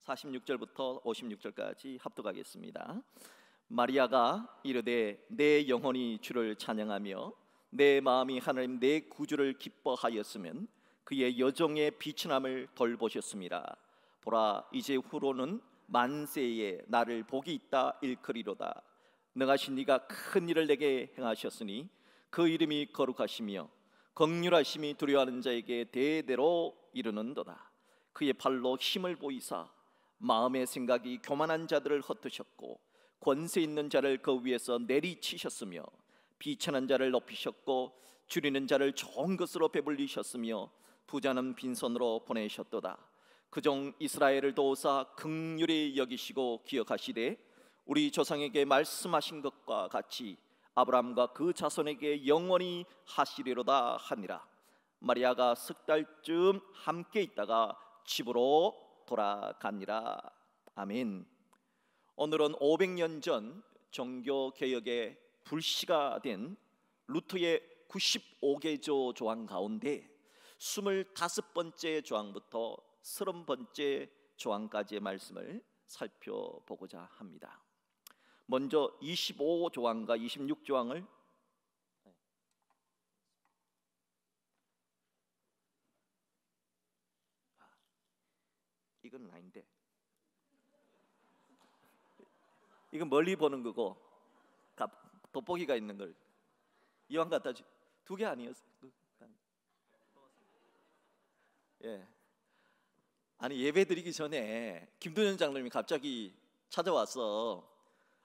46절부터 56절까지 합독하겠습니다. 마리아가 이르되 내 영혼이 주를 찬양하며 내 마음이 하나님 내 구주를 기뻐하였으면 그의 여종의 비천함을 덜 보셨습니다. 보라, 이제 후로는 만세에 나를 복이 있다 일컬이로다. 능하신 이가 큰 일을 내게 행하셨으니 그 이름이 거룩하시며 긍휼하심이 두려워하는 자에게 대대로 이르는도다. 그의 팔로 힘을 보이사 마음의 생각이 교만한 자들을 헛드셨고 권세 있는 자를 그 위에서 내리치셨으며 비천한 자를 높이셨고 줄이는 자를 좋은 것으로 배불리셨으며 부자는 빈손으로 보내셨도다. 그종 이스라엘을 도우사 긍휼히 여기시고 기억하시되 우리 조상에게 말씀하신 것과 같이 아브라함과 그 자손에게 영원히 하시리로다 하니라. 마리아가 석 달쯤 함께 있다가 집으로 돌아가니라. 아멘. 오늘은 500년 전 종교개혁의 불씨가 된 루터의 95개조 조항 가운데 25번째 조항부터 30번째 조항까지의 말씀을 살펴보고자 합니다. 먼저 25조항과 26조항을 이건 아닌데 이건 멀리 보는 거고 돋보기가 있는 걸 이왕 갖다 두 개 아니었어요? 예. 아니 예배 드리기 전에 김도현 장로님이 갑자기 찾아와서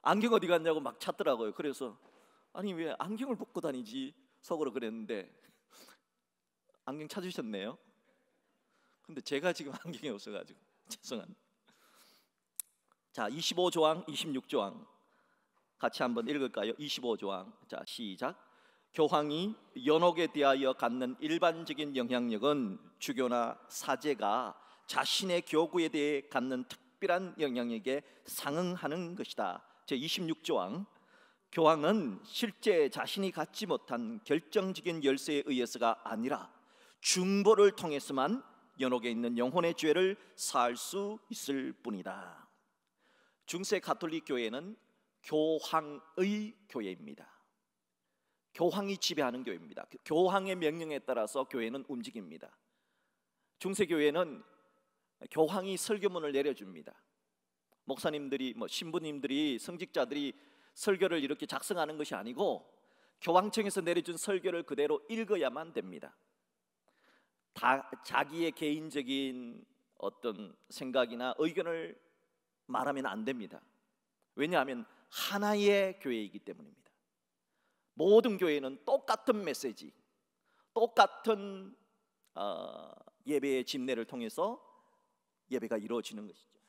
안경 어디 갔냐고 막 찾더라고요. 그래서 아니 왜 안경을 벗고 다니지 속으로 그랬는데 안경 찾으셨네요. 근데 제가 지금 안경이 없어가지고 죄송합니다. 자, 25조항, 26조항 같이 한번 읽을까요? 25조항. 자, 시작. 교황이 연옥에 대하여 갖는 일반적인 영향력은 주교나 사제가 자신의 교구에 대해 갖는 특별한 영향력에 상응하는 것이다. 제 26조항. 교황은 실제 자신이 갖지 못한 결정적인 열쇠에 의해서가 아니라 중보를 통해서만 연옥에 있는 영혼의 죄를 사할 수 있을 뿐이다. 중세 가톨릭 교회는 교황의 교회입니다. 교황이 지배하는 교회입니다. 교황의 명령에 따라서 교회는 움직입니다. 중세 교회는 교황이 설교문을 내려줍니다. 목사님들이 신부님들이 성직자들이 설교를 이렇게 작성하는 것이 아니고 교황청에서 내려준 설교를 그대로 읽어야만 됩니다. 자기의 개인적인 어떤 생각이나 의견을 말하면 안 됩니다. 왜냐하면 하나의 교회이기 때문입니다. 모든 교회는 똑같은 메시지, 똑같은 예배의 집례를 통해서 예배가 이루어지는 것이죠.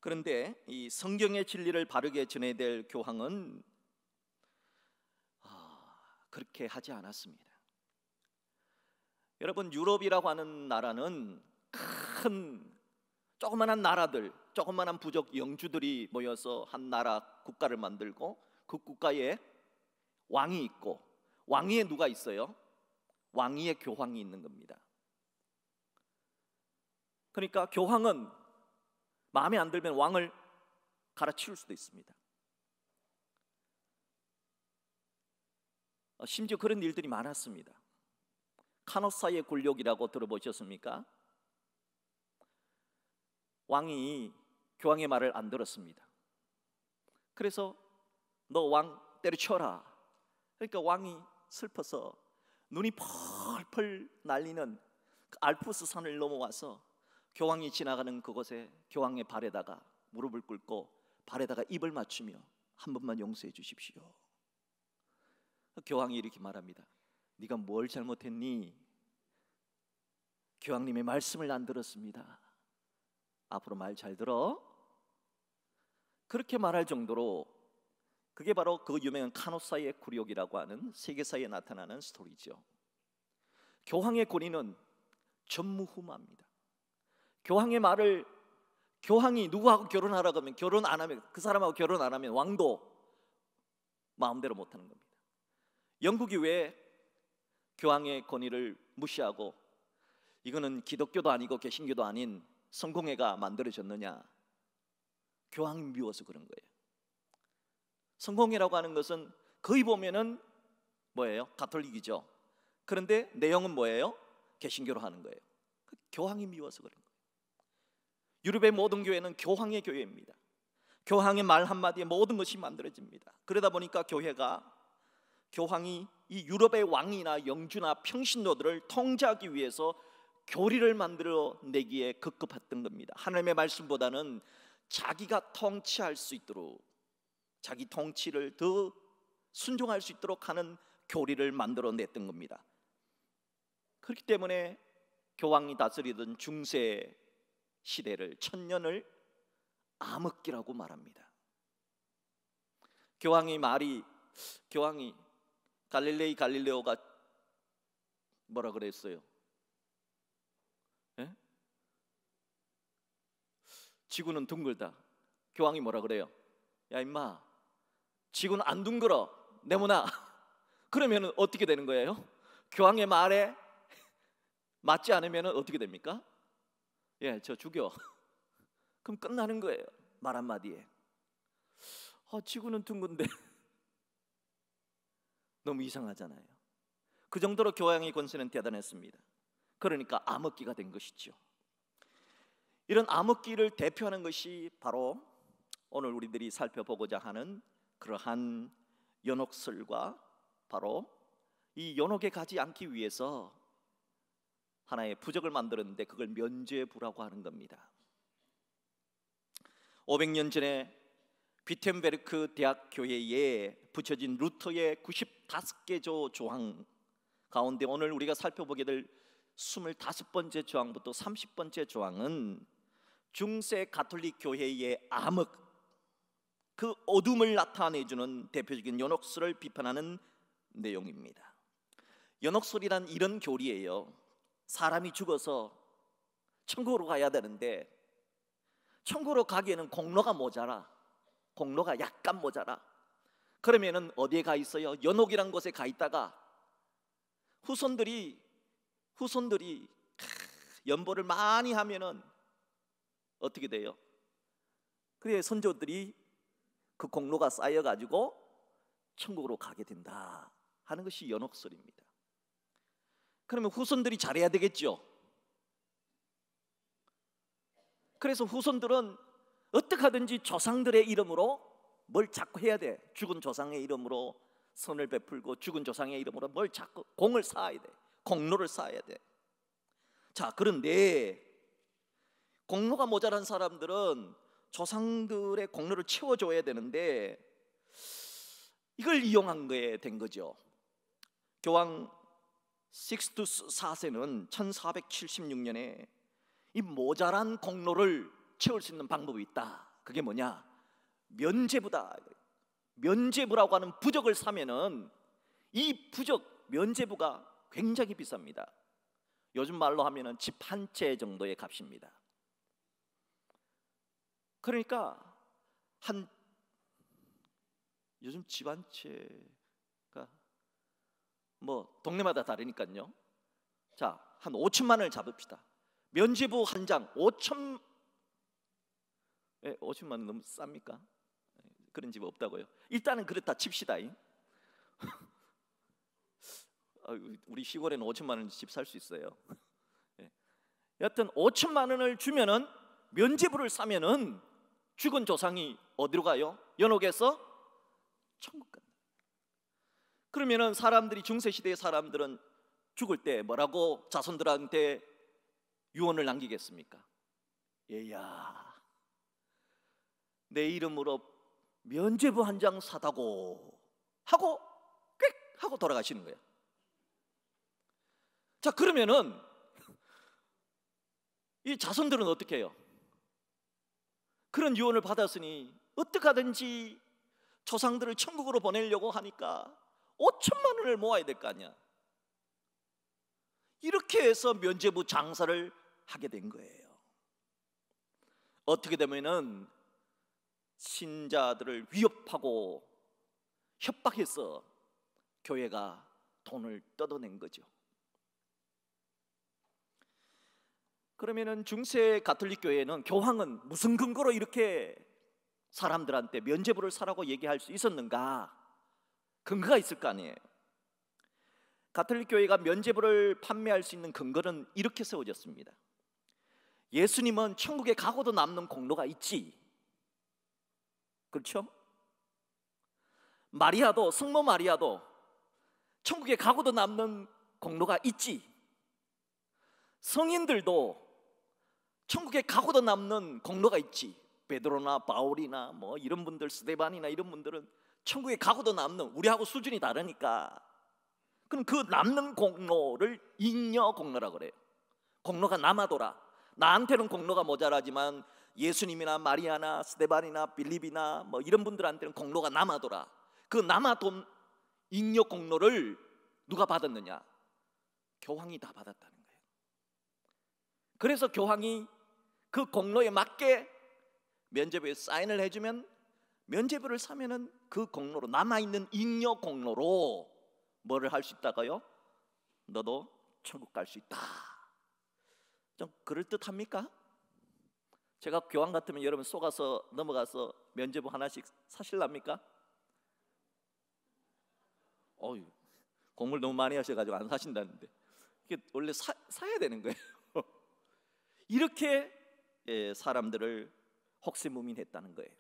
그런데 이 성경의 진리를 바르게 전해야 될 교황은 그렇게 하지 않았습니다. 여러분, 유럽이라고 하는 나라는 큰 조그만한 나라들, 조그만한 부족 영주들이 모여서 한 나라 국가를 만들고 그 국가에 왕이 있고 왕위에 누가 있어요? 왕위에 교황이 있는 겁니다. 그러니까 교황은 마음에 안 들면 왕을 갈아치울 수도 있습니다. 심지어 그런 일들이 많았습니다. 카노사의 굴욕이라고 들어보셨습니까? 왕이 교황의 말을 안 들었습니다. 그래서 너 왕 때려쳐라. 그러니까 왕이 슬퍼서 눈이 펄펄 날리는 그 알프스 산을 넘어와서 교황이 지나가는 그곳에 교황의 발에다가 무릎을 꿇고 발에다가 입을 맞추며 한 번만 용서해 주십시오. 교황이 이렇게 말합니다. 네가 뭘 잘못했니? 교황님의 말씀을 안 들었습니다. 앞으로 말 잘 들어. 그렇게 말할 정도로 그게 바로 그 유명한 카노사의 굴욕이라고 하는 세계사에 나타나는 스토리죠. 교황의 권위는 전무후무합니다. 교황의 말을 교황이 누구하고 결혼하라고 하면 결혼 안 하면 그 사람하고 결혼 안 하면 왕도 마음대로 못하는 겁니다. 영국이 왜 교황의 권위를 무시하고 이거는 기독교도 아니고 개신교도 아닌 성공회가 만들어졌느냐? 교황이 미워서 그런 거예요. 성공회라고 하는 것은 거의 보면은 뭐예요? 가톨릭이죠. 그런데 내용은 뭐예요? 개신교로 하는 거예요. 교황이 미워서 그런 거예요. 유럽의 모든 교회는 교황의 교회입니다. 교황의 말 한마디에 모든 것이 만들어집니다. 그러다 보니까 교황이 이 유럽의 왕이나 영주나 평신도들을 통제하기 위해서 교리를 만들어 내기에 급급했던 겁니다. 하나님의 말씀보다는 자기가 통치할 수 있도록, 자기 통치를 더 순종할 수 있도록 하는 교리를 만들어 냈던 겁니다. 그렇기 때문에 교황이 다스리던 중세 시대를, 천년을 암흑기라고 말합니다. 교황이 갈릴레오가 뭐라 그랬어요? 예? 지구는 둥글다. 교황이 뭐라 그래요? 야 임마, 지구는 안 둥글어, 네모나. 그러면 어떻게 되는 거예요? 교황의 말에 맞지 않으면 어떻게 됩니까? 예, 저 죽여. 그럼 끝나는 거예요. 말 한마디에. 지구는 둥근데 너무 이상하잖아요. 그 정도로 교황의 권세는 대단했습니다. 그러니까 암흑기가 된 것이죠. 이런 암흑기를 대표하는 것이 바로 오늘 우리들이 살펴보고자 하는 그러한 연옥설과, 바로 이 연옥에 가지 않기 위해서 하나의 부적을 만들었는데 그걸 면죄부라고 하는 겁니다. 500년 전에 비텐베르크 대학 교회에 붙여진 루터의 95개 조항 가운데 오늘 우리가 살펴보게 될 25번째 조항부터 30번째 조항은 중세 가톨릭 교회의 암흑, 그 어둠을 나타내주는 대표적인 연옥설을 비판하는 내용입니다. 연옥설이란 이런 교리예요. 사람이 죽어서 천국으로 가야 되는데 천국으로 가기에는 공로가 모자라, 공로가 약간 모자라. 그러면은 어디에 가 있어요? 연옥이란 곳에 가 있다가 후손들이 연보를 많이 하면은 어떻게 돼요? 그래, 선조들이 그 공로가 쌓여가지고 천국으로 가게 된다 하는 것이 연옥설입니다. 그러면 후손들이 잘해야 되겠죠. 그래서 후손들은 어떻게 하든지 조상들의 이름으로 뭘 자꾸 해야 돼. 죽은 조상의 이름으로 선을 베풀고 죽은 조상의 이름으로 뭘 자꾸 공을 쌓아야 돼. 공로를 쌓아야 돼. 자, 그런데 공로가 모자란 사람들은 조상들의 공로를 채워줘야 되는데 이걸 이용한 거에 된 거죠. 교황 식스투스 4세는 1476년에 이 모자란 공로를 채울 수 있는 방법이 있다. 그게 뭐냐? 면죄부다. 면죄부라고 하는 부적을 사면은 이 부적 면죄부가 굉장히 비쌉니다. 요즘 말로 하면은 집 한 채 정도의 값입니다. 그러니까 요즘 집 한 채가 뭐 동네마다 다르니까요. 자, 한 5천만 원을 잡읍시다. 면죄부 한 장 5천만 원 너무 쌉니까? 그런 집 없다고요? 일단은 그렇다 칩시다. 우리 시골에는 5천만 원 집 살 수 있어요. 여하튼 5천만 원을 주면은 면죄부를 사면은 죽은 조상이 어디로 가요? 연옥에서 천국 간다. 그러면은 사람들이, 중세 시대의 사람들은 죽을 때 뭐라고 자손들한테 유언을 남기겠습니까? 얘야, 내 이름으로 면죄부 한 장 사다고 하고 꽥 하고 돌아가시는 거예요. 자, 그러면은 이 자손들은 어떻게 해요? 그런 유언을 받았으니 어떻게 하든지 조상들을 천국으로 보내려고 하니까 5천만 원을 모아야 될 거 아니야. 이렇게 해서 면죄부 장사를 하게 된 거예요. 어떻게 되면은 신자들을 위협하고 협박해서 교회가 돈을 뜯어낸 거죠. 그러면은 중세 가톨릭 교회는 교황은 무슨 근거로 이렇게 사람들한테 면죄부를 사라고 얘기할 수 있었는가? 근거가 있을 거 아니에요. 가톨릭 교회가 면죄부를 판매할 수 있는 근거는 이렇게 세워졌습니다. 예수님은 천국에 가고도 남는 공로가 있지. 그렇죠? 마리아도, 성모 마리아도 천국에 가고도 남는 공로가 있지. 성인들도 천국에 가고도 남는 공로가 있지. 베드로나 바울이나 뭐 이런 분들, 스데반이나 이런 분들은 천국에 가고도 남는, 우리하고 수준이 다르니까. 그럼 그 남는 공로를 잉여 공로라고 그래요. 공로가 남아돌아. 나한테는 공로가 모자라지만 예수님이나 마리아나 스데반이나 빌립이나 뭐 이런 분들한테는 공로가 남아돌아. 그 남아돈 잉여 공로를 누가 받았느냐? 교황이 다 받았다는 거예요. 그래서 교황이 그 공로에 맞게 면죄부에 사인을 해주면, 면죄부를 사면은 그 공로로, 남아있는 잉여 공로로 뭐를 할 수 있다고요? 너도 천국 갈 수 있다. 좀 그럴듯합니까? 제가 교황 같으면 여러분 속아서 넘어가서 면죄부 하나씩 사실랍니까? 어휴, 공부를 너무 많이 하셔가지고 안 사신다는데, 이게 원래 사야 되는 거예요. 이렇게 사람들을 혹세무민했다는 거예요.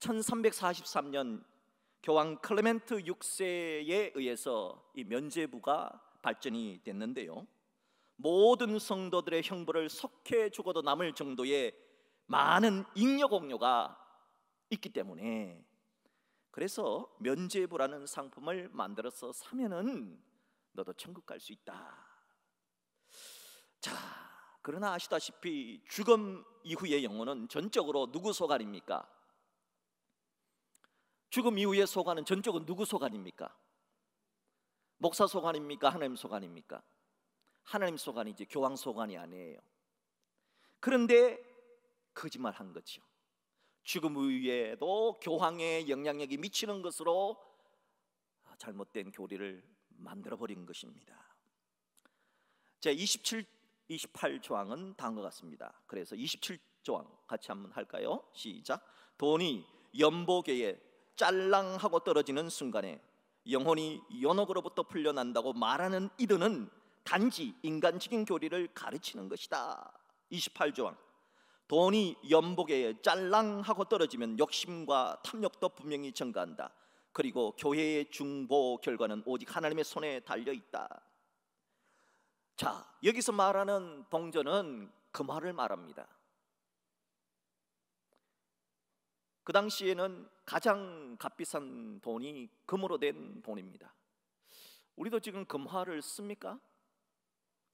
1343년 교황 클레멘트 6세에 의해서 이 면죄부가 발전이 됐는데요, 모든 성도들의 형벌을 속해 죽어도 남을 정도의 많은 잉여 공로가 있기 때문에, 그래서 면죄부라는 상품을 만들어서 사면은 너도 천국 갈 수 있다. 자, 그러나 아시다시피 죽음 이후의 영혼은 전적으로 누구 소관입니까? 죽음 이후의 소관은 전적으로 누구 소관입니까? 목사 소관입니까? 하나님 소관입니까? 하나님 소관이지 교황 소관이 아니에요. 그런데 거짓말한 거죠. 죽음 이후에도 교황의 영향력이 미치는 것으로 잘못된 교리를 만들어버린 것입니다. 제 27, 28조항은 다음과 같습니다. 그래서 27조항 같이 한번 할까요? 시작. 돈이 연복에 짤랑하고 떨어지는 순간에 영혼이 연옥으로부터 풀려난다고 말하는 이들은 단지 인간적인 교리를 가르치는 것이다. 28조항. 돈이 연복에 짤랑하고 떨어지면 욕심과 탐욕도 분명히 증가한다. 그리고 교회의 중보 결과는 오직 하나님의 손에 달려있다. 자, 여기서 말하는 동전은 금화를 말합니다. 그 당시에는 가장 값비싼 돈이 금으로 된 돈입니다. 우리도 지금 금화를 씁니까?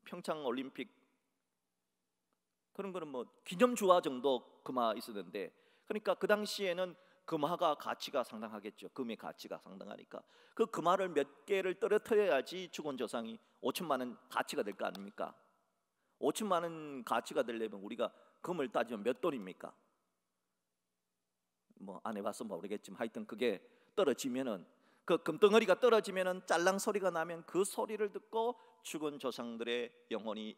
평창 올림픽 그런 거는 뭐 기념주화 정도 금화 있었는데, 그러니까 그 당시에는 금화가 가치가 상당하겠죠. 금의 가치가 상당하니까 그 금화를 몇 개를 떨어뜨려야지 죽은 조상이 5천만 원 가치가 될 거 아닙니까? 5천만 원 가치가 되려면 우리가 금을 따지면 몇 돈입니까? 뭐 안 해봐서 모르겠지만 하여튼 그게 떨어지면은, 그 금덩어리가 떨어지면은 짤랑 소리가 나면 그 소리를 듣고 죽은 조상들의 영혼이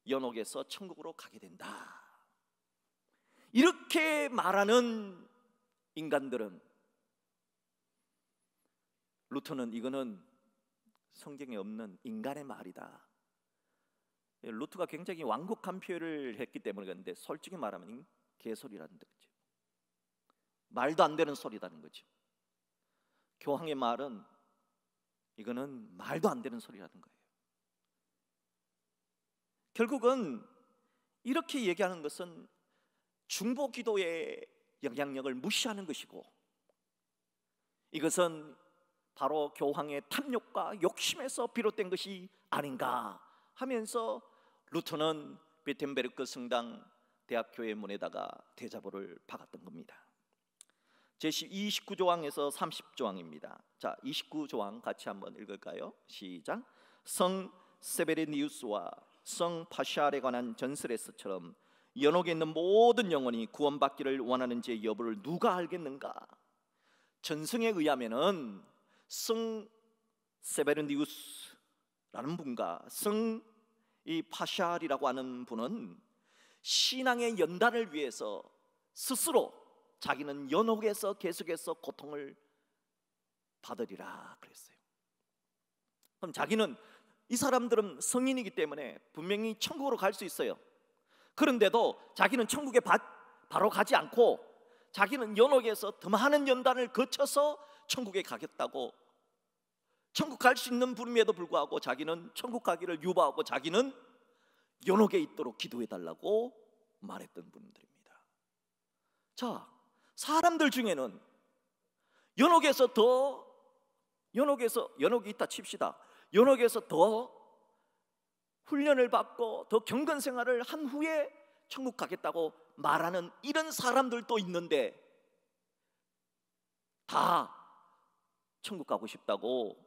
연옥에서 천국으로 가게 된다. 이렇게 말하는 인간들은, 루터는 이거는 성경에 없는 인간의 말이다. 루터가 굉장히 완곡한 표현을 했기 때문에 그런데 솔직히 말하면 개소리라는 거죠. 말도 안 되는 소리라는 거죠. 교황의 말은 이거는 말도 안 되는 소리라는 거예요. 결국은 이렇게 얘기하는 것은 중보 기도의 영향력을 무시하는 것이고, 이것은 바로 교황의 탐욕과 욕심에서 비롯된 것이 아닌가 하면서 루터는 비텐베르크 성당 대학교의 문에다가 대자보를 박았던 겁니다. 제29조항에서 30조항입니다. 자, 29조항 같이 한번 읽을까요? 시작. 성 세베르니우스와 성 파샬에 관한 전설에서처럼 연옥에 있는 모든 영혼이 구원받기를 원하는지의 여부를 누가 알겠는가? 전승에 의하면은 성 세베르니우스라는 분과 성 이 파샬이라고 하는 분은 신앙의 연단을 위해서 스스로 자기는 연옥에서 계속해서 고통을 받으리라 그랬어요. 그럼 자기는, 이 사람들은 성인이기 때문에 분명히 천국으로 갈 수 있어요. 그런데도 자기는 천국에 바로 가지 않고 자기는 연옥에서 더 많은 연단을 거쳐서 천국에 가겠다고, 천국 갈 수 있는 분임에도 불구하고 자기는 천국 가기를 유보하고 자기는 연옥에 있도록 기도해 달라고 말했던 분들입니다. 자, 사람들 중에는 연옥이 있다 칩시다. 연옥에서 더 훈련을 받고 더 경건 생활을 한 후에 천국 가겠다고 말하는 이런 사람들도 있는데, 다 천국 가고 싶다고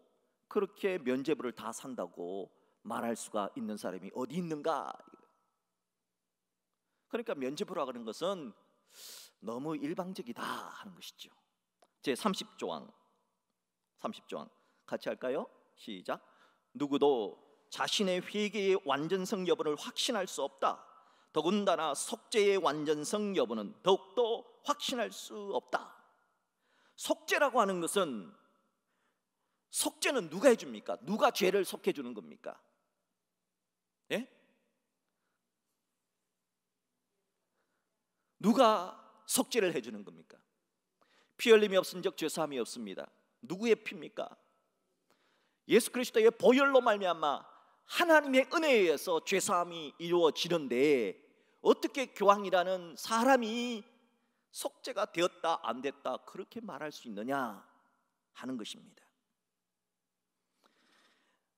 그렇게 면죄부를 다 산다고 말할 수가 있는 사람이 어디 있는가? 그러니까 면죄부라고 하는 것은 너무 일방적이다 하는 것이죠. 제 30조항 같이 할까요? 시작. 누구도 자신의 회개의 완전성 여부를 확신할 수 없다. 더군다나 속죄의 완전성 여부는 더욱더 확신할 수 없다. 속죄라고 하는 것은, 속죄는 누가 해줍니까? 누가 죄를 속해 주는 겁니까? 예? 누가 속죄를 해주는 겁니까? 피 흘림이 없은 적 죄사함이 없습니다. 누구의 피입니까? 예수 그리스도의 보혈로 말미암아 하나님의 은혜에 의해서 죄사함이 이루어지는데, 어떻게 교황이라는 사람이 속죄가 되었다 안 됐다 그렇게 말할 수 있느냐 하는 것입니다.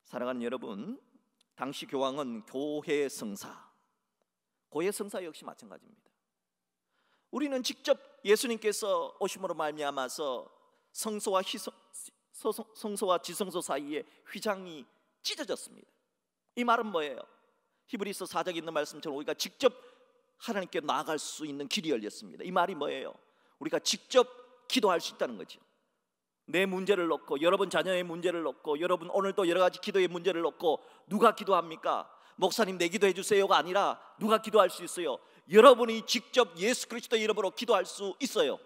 사랑하는 여러분, 당시 교황은 교회 성사 역시 마찬가지입니다. 우리는 직접 예수님께서 오심으로 말미암아서 성소와 지성소 사이에 휘장이 찢어졌습니다. 이 말은 뭐예요? 히브리서 4장에 있는 말씀처럼 우리가 직접 하나님께 나아갈 수 있는 길이 열렸습니다. 이 말이 뭐예요? 우리가 직접 기도할 수 있다는 거죠. 내 문제를 놓고, 여러분 자녀의 문제를 놓고, 여러분 오늘도 여러 가지 기도의 문제를 놓고 누가 기도합니까? 목사님 내 기도해 주세요가 아니라 누가 기도할 수 있어요? 여러분이 직접 예수 그리스도의 이름으로 기도할 수 있어요.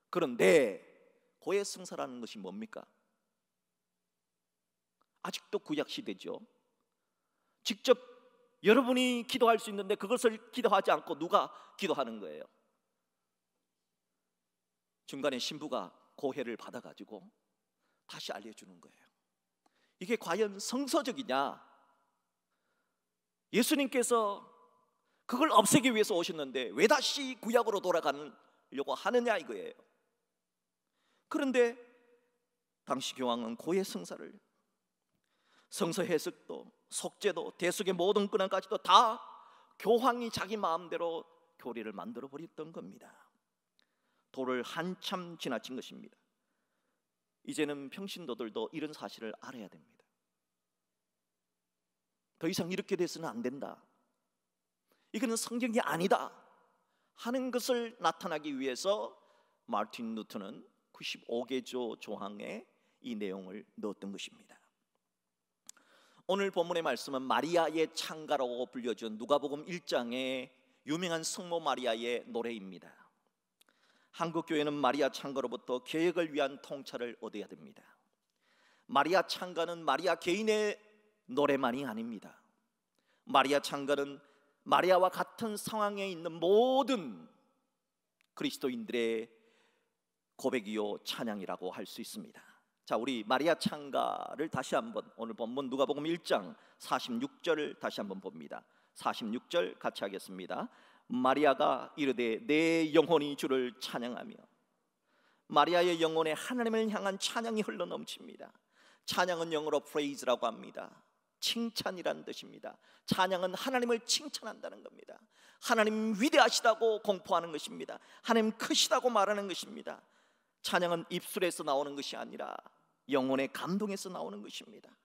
그런데 고해 성사라는 것이 뭡니까? 아직도 구약 시대죠. 직접 여러분이 기도할 수 있는데 그것을 기도하지 않고 누가 기도하는 거예요? 중간에 신부가 고해를 받아가지고 다시 알려주는 거예요. 이게 과연 성서적이냐? 예수님께서 그걸 없애기 위해서 오셨는데 왜 다시 구약으로 돌아가려고 하느냐 이거예요. 그런데 당시 교황은 고해 성사를, 성서 해석도 속죄도 대속의 모든 근원까지도 다 교황이 자기 마음대로 교리를 만들어 버렸던 겁니다. 도를 한참 지나친 것입니다. 이제는 평신도들도 이런 사실을 알아야 됩니다. 더 이상 이렇게 돼서는 안 된다, 이거는 성경이 아니다 하는 것을 나타나기 위해서 마틴 루터는 95개조 조항에 이 내용을 넣었던 것입니다. 오늘 본문의 말씀은 마리아의 창가라고 불려준 누가복음 1장의 유명한 성모 마리아의 노래입니다. 한국 교회는 마리아 창가로부터 개혁을 위한 통찰을 얻어야 됩니다. 마리아 창가는 마리아 개인의 노래만이 아닙니다. 마리아 창가는 마리아와 같은 상황에 있는 모든 그리스도인들의 고백이요 찬양이라고 할 수 있습니다. 자, 우리 마리아 창가를 다시 한번, 오늘 본문 누가복음 1장 46절을 다시 한번 봅니다. 46절 같이 하겠습니다. 마리아가 이르되 내 영혼이 주를 찬양하며. 마리아의 영혼에 하나님을 향한 찬양이 흘러넘칩니다. 찬양은 영어로 praise라고 합니다. 칭찬이라는 뜻입니다. 찬양은 하나님을 칭찬한다는 겁니다. 하나님 위대하시다고 공포하는 것입니다. 하나님 크시다고 말하는 것입니다. 찬양은 입술에서 나오는 것이 아니라 영혼의 감동에서 나오는 것입니다.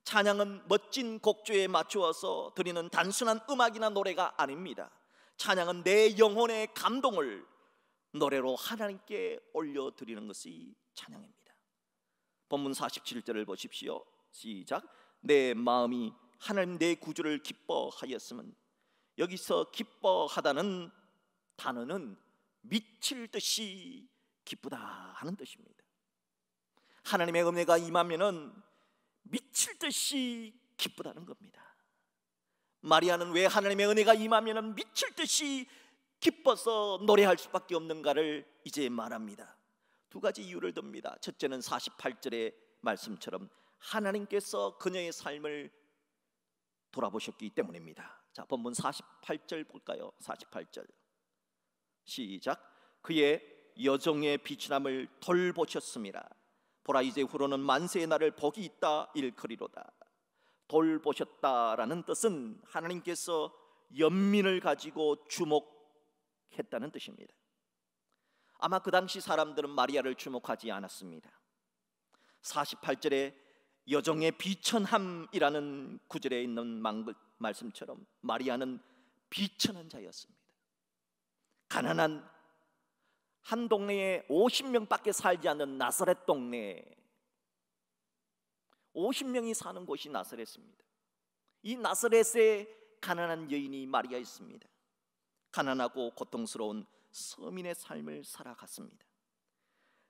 찬양은 멋진 곡조에 맞추어서 드리는 단순한 음악이나 노래가 아닙니다. 찬양은 내 영혼의 감동을 노래로 하나님께 올려드리는 것이 찬양입니다. 본문 47절을 보십시오. 시작. 내 마음이 하나님 내 구주를 기뻐하였으면, 여기서 기뻐하다는 단어는 미칠 듯이 기쁘다 하는 뜻입니다. 하나님의 은혜가 임하면은 미칠 듯이 기쁘다는 겁니다. 마리아는 왜 하나님의 은혜가 임하면은 미칠 듯이 기뻐서 노래할 수밖에 없는가를 이제 말합니다. 두 가지 이유를 듭니다. 첫째는 48절의 말씀처럼 하나님께서 그녀의 삶을 돌아보셨기 때문입니다. 자, 본문 48절 볼까요? 48절 시작. 그의 여종의 비천함을 돌보셨습니다. 보라, 이제 후로는 만세의 날을 복이 있다 일컬이로다. 돌보셨다라는 뜻은 하나님께서 연민을 가지고 주목했다는 뜻입니다. 아마 그 당시 사람들은 마리아를 주목하지 않았습니다. 48절에 여종의 비천함이라는 구절에 있는 말씀처럼 마리아는 비천한 자였습니다. 가난한 한 동네에 50명밖에 살지 않는 나사렛 동네에 50명이 사는 곳이 나사렛입니다. 이 나사렛에 가난한 여인이 마리아였습니다. 가난하고 고통스러운 서민의 삶을 살아갔습니다.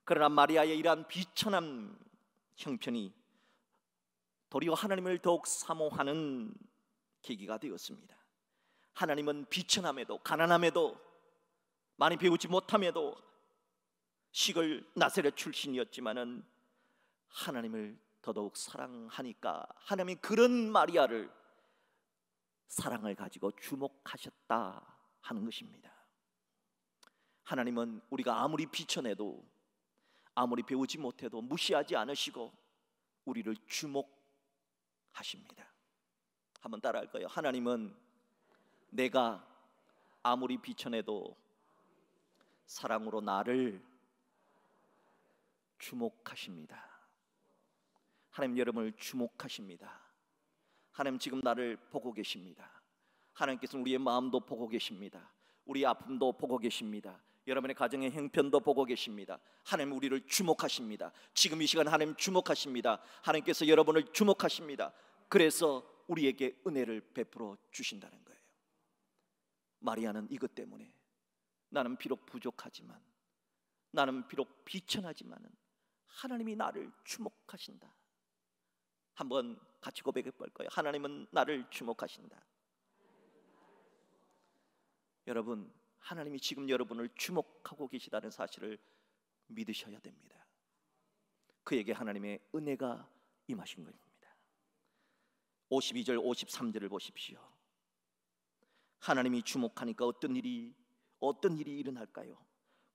그러나 마리아의 이러한 비천한 형편이 도리어 하나님을 더욱 사모하는 계기가 되었습니다. 하나님은 비천함에도 가난함에도 많이 배우지 못함에도 시골 나사렛 출신이었지만은 하나님을 더더욱 사랑하니까 하나님이 그런 마리아를 사랑을 가지고 주목하셨다 하는 것입니다. 하나님은 우리가 아무리 비천해도 아무리 배우지 못해도 무시하지 않으시고 우리를 주목하십니다. 한번 따라할 거예요. 하나님은 내가 아무리 비천해도 사랑으로 나를 주목하십니다. 하나님 여러분을 주목하십니다. 하나님 지금 나를 보고 계십니다. 하나님께서는 우리의 마음도 보고 계십니다. 우리의 아픔도 보고 계십니다. 여러분의 가정의 형편도 보고 계십니다. 하나님 우리를 주목하십니다. 지금 이 시간 하나님 주목하십니다. 하나님께서 여러분을 주목하십니다. 그래서 우리에게 은혜를 베풀어 주신다는 거예요. 마리아는 이것 때문에 나는 비록 부족하지만, 나는 비록 비천하지만 하나님이 나를 주목하신다. 한번 같이 고백해 볼 거예요. 하나님은 나를 주목하신다. 여러분, 하나님이 지금 여러분을 주목하고 계시다는 사실을 믿으셔야 됩니다. 그에게 하나님의 은혜가 임하신 겁니다. 52절 53절을 보십시오. 하나님이 주목하니까 어떤 일이 일어날까요?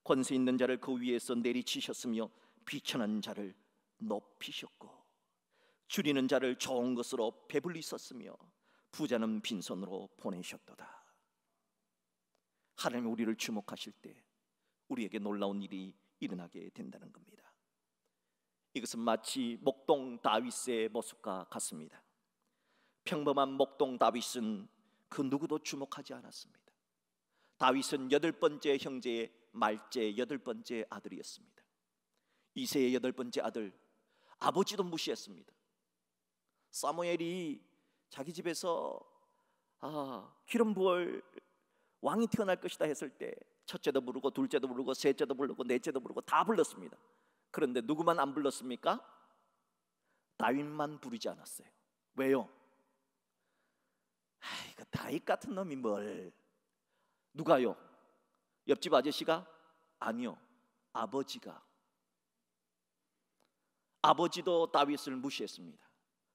권세 있는 자를 그 위에서 내리치셨으며 비천한 자를 높이셨고 줄이는 자를 좋은 것으로 배불리셨으며 부자는 빈손으로 보내셨도다. 하나님이 우리를 주목하실 때 우리에게 놀라운 일이 일어나게 된다는 겁니다. 이것은 마치 목동 다윗의 모습과 같습니다. 평범한 목동 다윗은 그 누구도 주목하지 않았습니다. 다윗은 8번째 형제의 말제 8번째 아들이었습니다. 이새의 8번째 아들, 아버지도 무시했습니다. 사무엘이 자기 집에서 기름 부을 왕이 태어날 것이다 했을 때 첫째도 부르고 둘째도 부르고 셋째도 부르고 넷째도 부르고 다 불렀습니다. 그런데 누구만 안 불렀습니까? 다윗만 부르지 않았어요. 왜요? 그 다윗 같은 놈이 뭘? 누가요? 옆집 아저씨가? 아니요, 아버지가. 아버지도 다윗을 무시했습니다.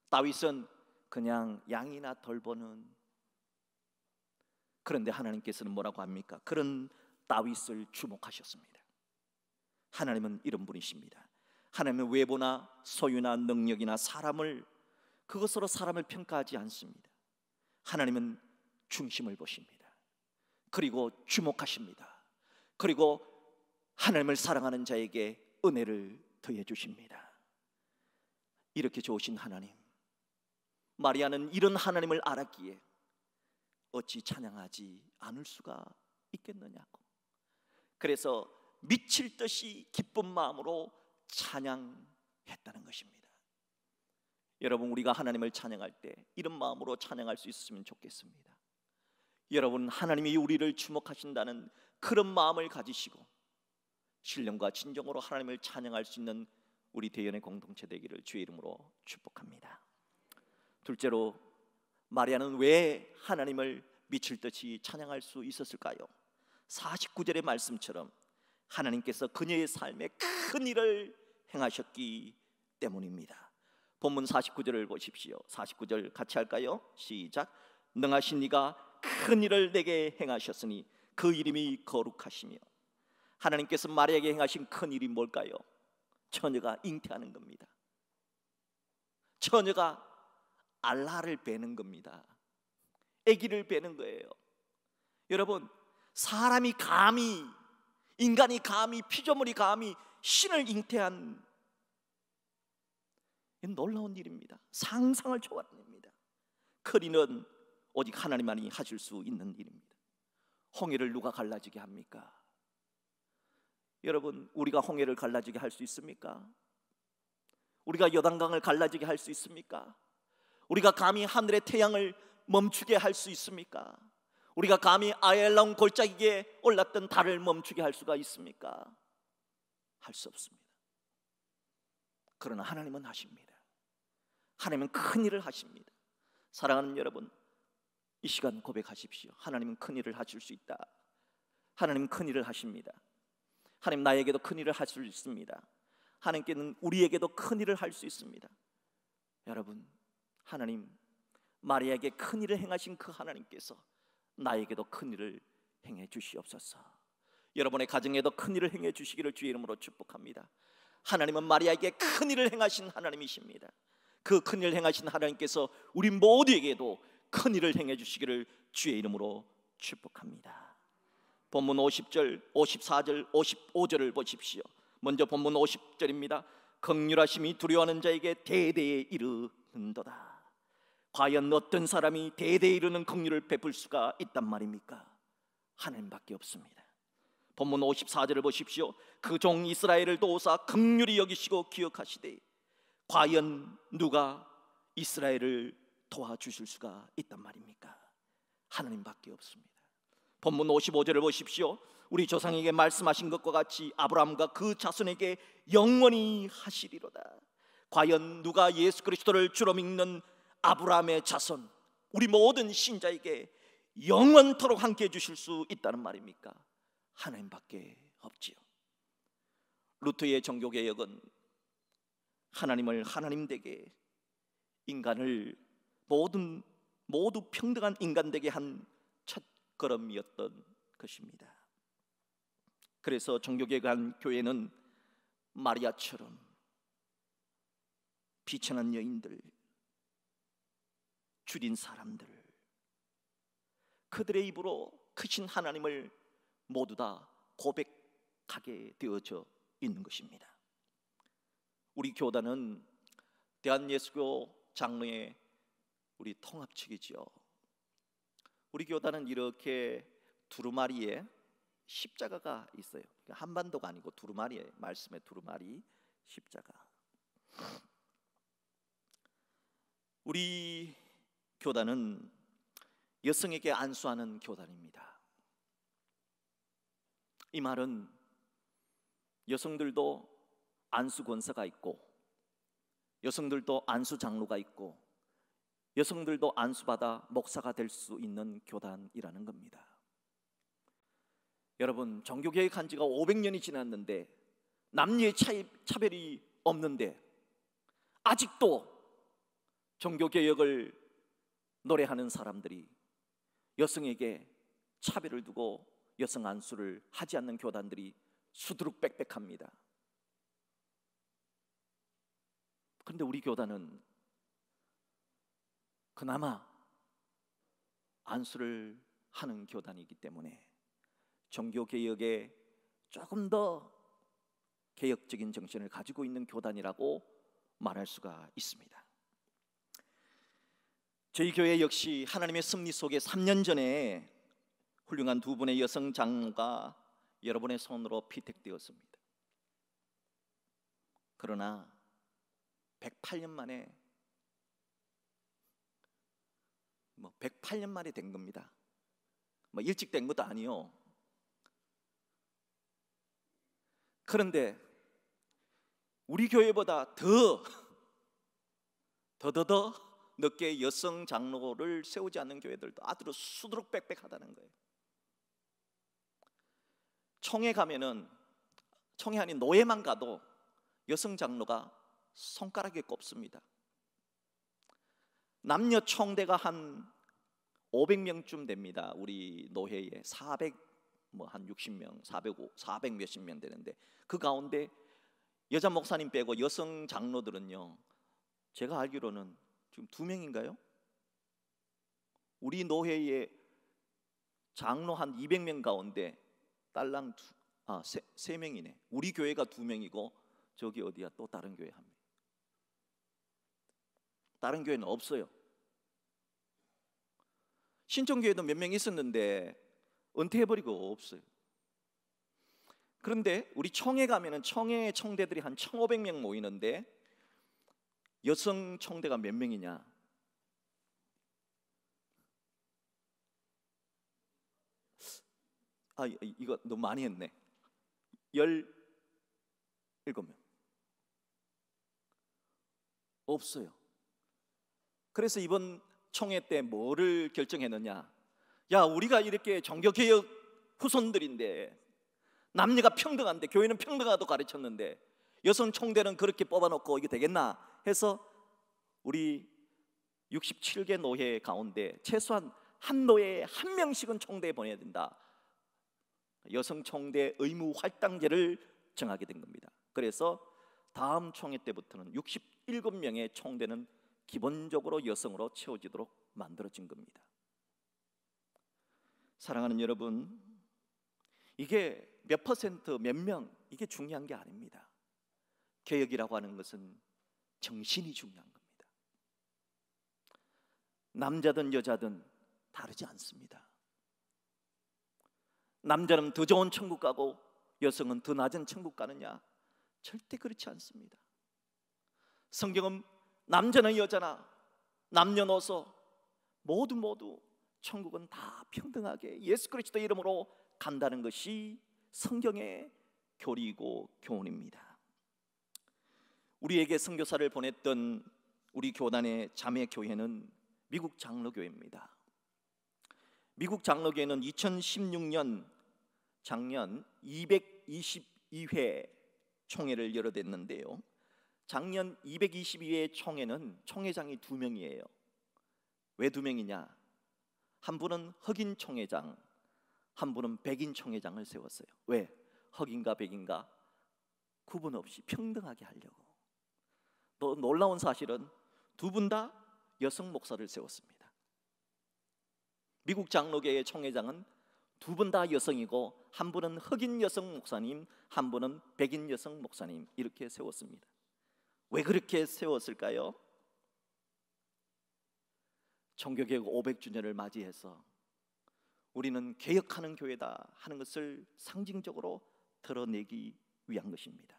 다윗은 그냥 양이나 돌보는. 그런데 하나님께서는 뭐라고 합니까? 그런 다윗을 주목하셨습니다. 하나님은 이런 분이십니다. 하나님은 외모나 소유나 능력이나 그것으로 사람을 평가하지 않습니다. 하나님은 중심을 보십니다. 그리고 주목하십니다. 그리고 하나님을 사랑하는 자에게 은혜를 더해 주십니다. 이렇게 좋으신 하나님, 마리아는 이런 하나님을 알았기에 어찌 찬양하지 않을 수가 있겠느냐고. 그래서 미칠 듯이 기쁜 마음으로 찬양했다는 것입니다. 여러분, 우리가 하나님을 찬양할 때 이런 마음으로 찬양할 수 있었으면 좋겠습니다. 여러분, 하나님이 우리를 주목하신다는 그런 마음을 가지시고 신령과 진정으로 하나님을 찬양할 수 있는 우리 대연의 공동체 되기를 주의 이름으로 축복합니다. 둘째로, 마리아는 왜 하나님을 미칠 듯이 찬양할 수 있었을까요? 49절의 말씀처럼 하나님께서 그녀의 삶에 큰 일을 행하셨기 때문입니다. 본문 49절을 보십시오. 49절 같이 할까요? 시작. 능하신 이가 큰 일을 내게 행하셨으니 그 이름이 거룩하시며. 하나님께서 마리아에게 행하신 큰 일이 뭘까요? 처녀가 잉태하는 겁니다. 처녀가 알라를 베는 겁니다. 아기를 베는 거예요. 여러분, 사람이 감히, 인간이 감히, 피조물이 감히 신을 잉태한 놀라운 일입니다. 상상을 초월하는 일입니다. 큰 일은 오직 하나님만이 하실 수 있는 일입니다. 홍해를 누가 갈라지게 합니까? 여러분, 우리가 홍해를 갈라지게 할 수 있습니까? 우리가 요단강을 갈라지게 할 수 있습니까? 우리가 감히 하늘의 태양을 멈추게 할 수 있습니까? 우리가 감히 아엘라온 골짜기에 올랐던 달을 멈추게 할 수가 있습니까? 할 수 없습니다. 그러나 하나님은 하십니다. 하나님은 큰 일을 하십니다. 사랑하는 여러분, 이 시간 고백하십시오. 하나님은 큰 일을 하실 수 있다. 하나님은 큰 일을 하십니다. 하나님, 나에게도 큰 일을 할 수 있습니다. 하나님께는 우리에게도 큰 일을 할 수 있습니다. 여러분, 하나님, 마리아에게 큰 일을 행하신 그 하나님께서 나에게도 큰 일을 행해 주시옵소서. 여러분의 가정에도 큰 일을 행해 주시기를 주의 이름으로 축복합니다. 하나님은 마리아에게 큰 일을 행하신 하나님이십니다. 그 큰 일을 행하신 하나님께서 우리 모두에게도 큰 일을 행해 주시기를 주의 이름으로 축복합니다. 본문 50절, 54절, 55절을 보십시오. 먼저 본문 50절입니다. 긍휼하심이 두려워하는 자에게 대대에 이르는도다. 과연 어떤 사람이 대대에 이르는 긍휼을 베풀 수가 있단 말입니까? 하나님밖에 없습니다. 본문 54절을 보십시오. 그 종 이스라엘을 도우사 긍휼히 여기시고 기억하시되 과연 누가 이스라엘을 도와주실 수가 있단 말입니까? 하나님밖에 없습니다. 본문 55절을 보십시오. 우리 조상에게 말씀하신 것과 같이 아브라함과 그 자손에게 영원히 하시리로다. 과연 누가 예수 그리스도를 주로 믿는 아브라함의 자손, 우리 모든 신자에게 영원토록 함께 해주실 수 있다는 말입니까? 하나님밖에 없지요. 루터의 종교개혁은 하나님을 하나님 되게, 인간을 모두 평등한 인간 되게 한 첫걸음이었던 것입니다. 그래서 종교개혁한 교회는 마리아처럼 비천한 여인들, 줄인 사람들, 그들의 입으로 크신 하나님을 모두 다 고백하게 되어져 있는 것입니다. 우리 교단은 대한예수교 장로의 우리 통합측이죠. 우리 교단은 이렇게 두루마리에 십자가가 있어요. 한반도가 아니고 두루마리에, 말씀의 두루마리 십자가. 우리 교단은 여성에게 안수하는 교단입니다. 이 말은 여성들도 안수 권사가 있고, 여성들도 안수 장로가 있고, 여성들도 안수받아 목사가 될 수 있는 교단이라는 겁니다. 여러분, 종교개혁한 지가 500년이 지났는데 남녀의 차별이 없는데 아직도 종교개혁을 노래하는 사람들이 여성에게 차별을 두고 여성 안수를 하지 않는 교단들이 수두룩빽빽합니다. 그런데 우리 교단은 그나마 안수를 하는 교단이기 때문에 종교개혁에 조금 더 개혁적인 정신을 가지고 있는 교단이라고 말할 수가 있습니다. 저희 교회 역시 하나님의 섭리 속에 3년 전에 훌륭한 두 분의 여성 장로가 여러분의 손으로 피택되었습니다. 그러나 108년 만에 108년 만에 된 겁니다. 일찍 된 것도 아니요. 그런데 우리 교회보다 더 늦게 여성 장로를 세우지 않는 교회들도 아주 수두룩 빽빽하다는 거예요. 총회 가면은, 총회 아닌 노예만 가도 여성 장로가 손가락에 꼽습니다. 남녀 총대가 한 500명쯤 됩니다. 우리 노회에 한 60명, 400 몇십 명 되는데, 그 가운데 여자 목사님 빼고 여성 장로들은요, 제가 알기로는 지금 2명인가요? 우리 노회에 장로 한 200명 가운데 딸랑 3명이네. 우리 교회가 2명이고 저기 어디야, 또 다른 교회 1명. 다른 교회는 없어요. 신천교회도 몇 명 있었는데 은퇴해버리고 없어요. 그런데 우리 총회 가면은 총회 총대들이 한 1,500명 모이는데 여성 총대가 몇 명이냐? 이거 너무 많이 했네. 17명. 없어요. 그래서 이번 총회 때 뭐를 결정했느냐? 야, 우리가 이렇게 종교개혁 후손들인데, 남녀가 평등한데, 교회는 평등하다고 가르쳤는데 여성 총대는 그렇게 뽑아놓고 이게 되겠나 해서 우리 67개 노회 가운데 최소한 한 노회에 1명씩은 총대에 보내야 된다. 여성 총대 의무 할당제를 정하게 된 겁니다. 그래서 다음 총회 때부터는 67명의 총대는 기본적으로 여성으로 채워지도록 만들어진 겁니다. 사랑하는 여러분, 이게 몇 퍼센트, 몇 명, 이게 중요한 게 아닙니다. 개혁이라고 하는 것은 정신이 중요한 겁니다. 남자든 여자든 다르지 않습니다. 남자는 더 좋은 천국 가고 여성은 더 낮은 천국 가느냐? 절대 그렇지 않습니다. 성경은 남자나 여자나 남녀노소 모두 천국은 다 평등하게 예수 그리스도 이름으로 간다는 것이 성경의 교리이고 교훈입니다. 우리에게 선교사를 보냈던 우리 교단의 자매 교회는 미국 장로교회입니다. 미국 장로교회는 2016년 작년 222회 총회를 열어댔는데요, 작년 222회 총회는 총회장이 2명이에요. 왜 2명이냐? 한 분은 흑인 총회장, 한 분은 백인 총회장을 세웠어요. 왜? 흑인과 백인과 구분 없이 평등하게 하려고. 또 놀라운 사실은 2분 다 여성 목사를 세웠습니다. 미국 장로교회 총회장은 2분 다 여성이고, 한 분은 흑인 여성 목사님, 한 분은 백인 여성 목사님, 이렇게 세웠습니다. 왜 그렇게 세웠을까요? 종교개혁 500주년을 맞이해서 우리는 개혁하는 교회다 하는 것을 상징적으로 드러내기 위한 것입니다.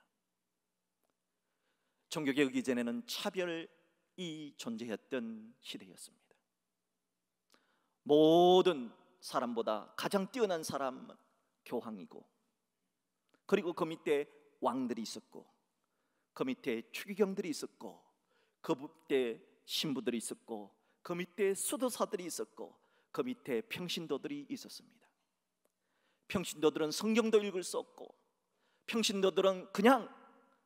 종교개혁 이전에는 차별이 존재했던 시대였습니다. 모든 사람보다 가장 뛰어난 사람은 교황이고, 그리고 그 밑에 왕들이 있었고, 그 밑에 추기경들이 있었고, 그 밑에 신부들이 있었고, 그 밑에 수도사들이 있었고, 그 밑에 평신도들이 있었습니다. 평신도들은 성경도 읽을 수 없고, 평신도들은 그냥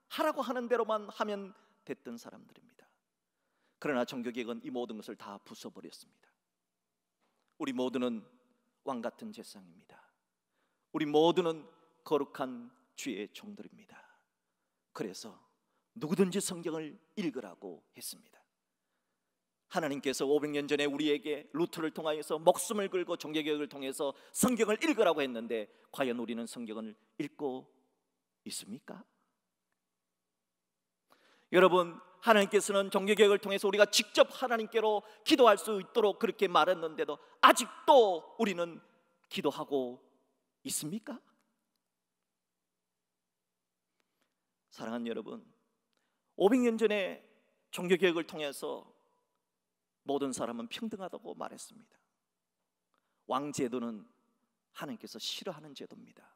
하라고 하는 대로만 하면 됐던 사람들입니다. 그러나 종교개혁은 이 모든 것을 다 부숴버렸습니다. 우리 모두는 왕같은 제사장입니다. 우리 모두는 거룩한 주의 종들입니다. 그래서 누구든지 성경을 읽으라고 했습니다. 하나님께서 500년 전에 우리에게 루터를 통하여서 목숨을 걸고 종교개혁을 통해서 성경을 읽으라고 했는데, 과연 우리는 성경을 읽고 있습니까? 여러분, 하나님께서는 종교개혁을 통해서 우리가 직접 하나님께로 기도할 수 있도록 그렇게 말했는데도 아직도 우리는 기도하고 있습니까? 사랑하는 여러분, 500년 전에 종교개혁을 통해서 모든 사람은 평등하다고 말했습니다. 왕제도는 하나님께서 싫어하는 제도입니다.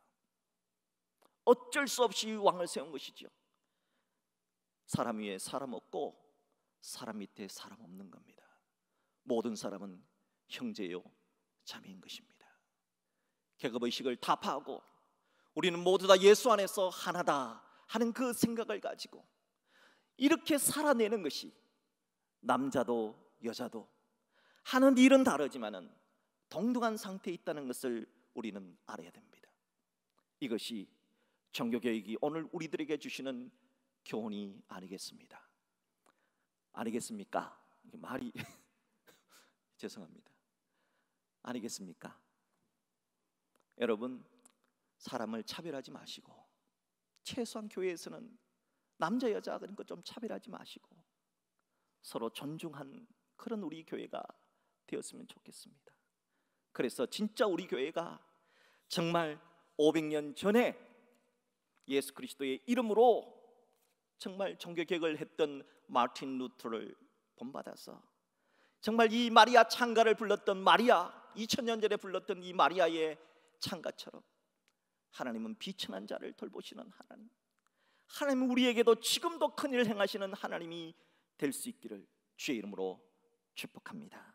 어쩔 수 없이 왕을 세운 것이죠. 사람 위에 사람 없고 사람 밑에 사람 없는 겁니다. 모든 사람은 형제요 자매인 것입니다. 계급의식을 타파하고 우리는 모두 다 예수 안에서 하나다 하는 그 생각을 가지고 이렇게 살아내는 것이 남자도 여자도 하는 일은 다르지만은 동등한 상태에 있다는 것을 우리는 알아야 됩니다. 이것이 종교개혁이 오늘 우리들에게 주시는 교훈이 아니겠습니다. 아니겠습니까? 이게 말이 죄송합니다. 아니겠습니까? 여러분, 사람을 차별하지 마시고 최소한 교회에서는 남자 여자 그런 거 좀 차별하지 마시고 서로 존중한 그런 우리 교회가 되었으면 좋겠습니다. 그래서 진짜 우리 교회가 정말 500년 전에 예수 그리스도의 이름으로 정말 종교개혁을 했던 마틴 루터를 본받아서 정말 이 마리아 찬가를 불렀던 마리아, 2000년 전에 불렀던 이 마리아의 찬가처럼 하나님은 비천한 자를 돌보시는 하나님, 하나님은 우리에게도 지금도 큰 일을 행하시는 하나님이 될 수 있기를 주의 이름으로 축복합니다.